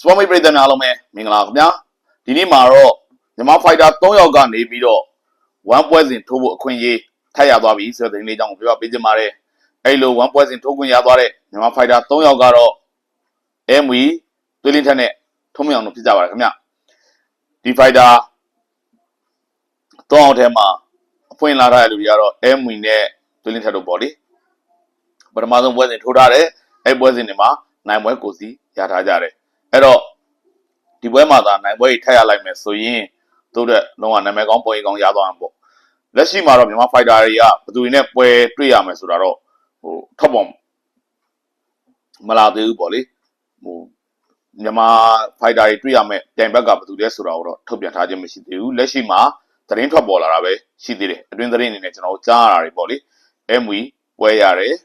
စပေါ်မိတ်ပြည်သက်များလုံးပဲမင်္ဂလာခင်ဗျာဒီနေ့မှာတော့မြန်မာဖိုက်တာ3ယောက်ကနေပြီးတော့1ပွဲစဉ်ထိုးဖို့အခွင့်အရေးထပ်ရသွားပြီဆိုတဲ့သတင်းလေးကြောင့်ပြောပြပေးချင်ပါတယ်အဲ့လို1ပွဲစဉ်ထိုးခွင့်ရသွားတဲ့မြန်မာဖိုက်တာ3ယောက်ကတော့ MV သွေးလင်းထက်နဲ့ထုံးမြောင်တို့ဖြစ်ကြပါတယ်ခင်ဗျဒီဖိုက်တာ3ယောက်ထဲမှာအဖွင့်လာတဲ့လူတွေကတော့ MV နဲ့သွေးလင်းထက်တို့ပေါ့လေပထမဆုံးပွဲစဉ်ထိုးထားတယ်အဲ့ပွဲစဉ်တွေမှာနိုင်ပွဲကိုစီရထားကြတယ်အဲ့တော့ဒီပွဲမှာသာနိုင်ပွဲထပ်ရလိုက်မယ်ဆိုရင်တို့တဲ့လုံးဝနာမည်ကောင်းပွဲကောင်းရသွားမှာပေါ့လက်ရှိမှာတော့မြန်မာဖိုက်တာတွေကဘယ်သူတွေနဲ့ပွဲတွေ့ရမယ်ဆိုတာတော့ထောက်ပေါ်မလာသေးဘူးပေါ့လေမြန်မာဖိုက်တာတွေတွေ့ရမယ်ပြိုင်ဘက်ကဘယ်သူလဲဆိုတာကိုတော့ထုတ်ပြန်ထားခြင်းမရှိသေးဘူးလက်ရှိမှာသတင်းထွက်ပေါ်လာတာပဲရှိသေးတယ်အတွင်းသတင်းအနေနဲ့ကျွန်တော်ကြားရတာတွေပေါ့လေ MV ပွဲရတယ်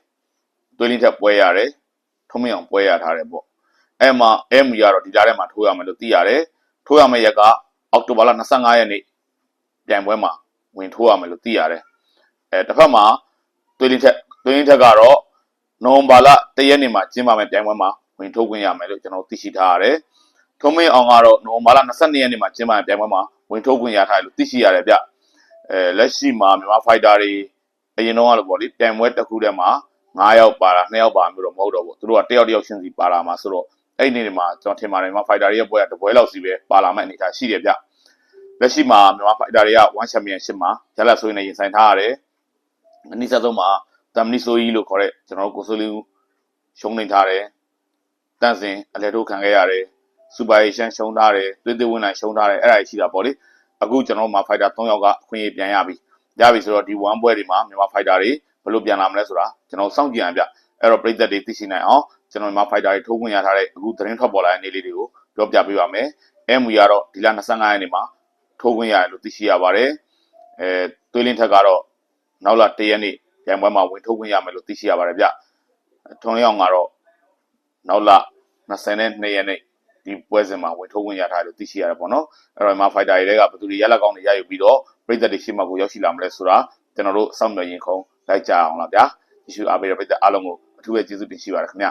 သွေးလင်းထက်ပွဲရတယ်ထုံးမအောင်ပွဲရထားတယ်ပေါ့အဲ့မှာ MV ကတော့ဒီကြားထဲမှာထိုးရမယ်လို့သိရတယ်ထိုးရမယ့်ရက်ကအောက်တိုဘာလ25ရက်နေ့ပြိုင်ပွဲမှာဝင်ထိုးရမယ်လို့သိရတယ်တစ်ဖက်မှာသွေးလင်းထက်ကတော့နိုဝင်ဘာလ1ရက်နေ့မှာကျင်းပမယ့်ပြိုင်ပွဲမှာဝင်ထိုးခွင့်ရမယ်လို့ကျွန်တော်သိရှိထားရတယ်ထုံးမအောင်ကတော့နိုဝင်ဘာလ22ရက်နေ့မှာကျင်းပမယ့်ပြိုင်ပွဲမှာဝင်ထိုးခွင့်ရထားတယ်လို့သိရှိရတယ်ဗျလက်ရှိမှာမြန်မာဖိုက်တာတွေအရင်တော့လို့ပေါ့လေပြိုင်ပွဲတစ်ခုတည်းမှာ9ယောက်ပါတာ2ယောက်ပါမျိုးတော့မဟုတ်တော့ဘူးသူတို့ကတယောက်ချင်းစီပါလာမှာဆိုတော့အဲ့ဒီနေ့မှာကျွန်တော်ထင်ပါတယ်မြန်မာဖိုက်တာတွေရဲ့ပွဲကတပွဲလောက်စီပဲပါလာမယ့်အနေအထားရှိတယ်ဗျလက်ရှိမှာမြန်မာဖိုက်တာတွေက1 Championship မှာရလဆိုးနေရင်ဆိုင်ထားရတယ်အနည်းဆုံးမှာတမ်နီဆိုကြီးလို့ခေါ်တဲ့ကျွန်တော်တို့ကိုဆိုလီရှုံးနေထားတယ်တန့်စင်အလဲထိုးခံခဲ့ရတယ်စူပါအေရှန်ရှုံးထားတယ်သွေးသွေးဝင်နိုင်ရှုံးထားတယ်အဲ့ဒါရှိတာပေါ့လေအခုကျွန်တော်တို့မှာဖိုက်တာ3ယောက်ကအခွင့်အရေးပြန်ရပြီဆိုတော့ဒီ1ပွဲတွေမှာမြန်မာဖိုက်တာတွေဘယ်လိုပြန်လာမလဲဆိုတာကျွန်တော်စောင့်ကြည့်ရအောင်ဗျအဲ့တော့ပြည်သက်တွေသိရှိနိုင်အောင်ကျွန်တော်မြန်မာဖိုက်တာတွေထိုးခွင့်ရထားတဲ့အခုသတင်းထွက်ပေါ်လာတဲ့နေ့လေးတွေကိုပြောပြပေးပါမယ် MV ကတော့ဒီလ25ရက်နေ့မှာထိုးခွင့်ရတယ်လို့သိရှိရပါတယ်သွေးလင်းထက်ကတော့နောက်လ1ရက်နေ့ပြိုင်ပွဲမှာဝင်ထိုးခွင့်ရမယ်လို့သိရှိရပါတယ်ဗျထုံးရောက်ကတော့နောက်လ22ရက်နေ့ဒီပွဲစဉ်မှာဝင်ထိုးခွင့်ရထားတယ်လို့သိရှိရတယ်ပေါ့နော်အဲ့တော့မြန်မာဖိုက်တာတွေကဘယ်သူတွေရက်လက်ကောင်းတွေရယူပြီးတော့ပြည်သက်တွေရှေ့မှာကိုရောက်ရှိလာမလဲဆိုတာကျွန်တော်တို့စောင့်မျှော်ရင်ခုန်လိုက်ကြအောင်လားဗျာယေရှုအားပေးတဲ့ပြည်သက်အားလုံးကိုအထူးပဲကျေးဇူးတင်ရှိပါတယ်ခင်ဗျ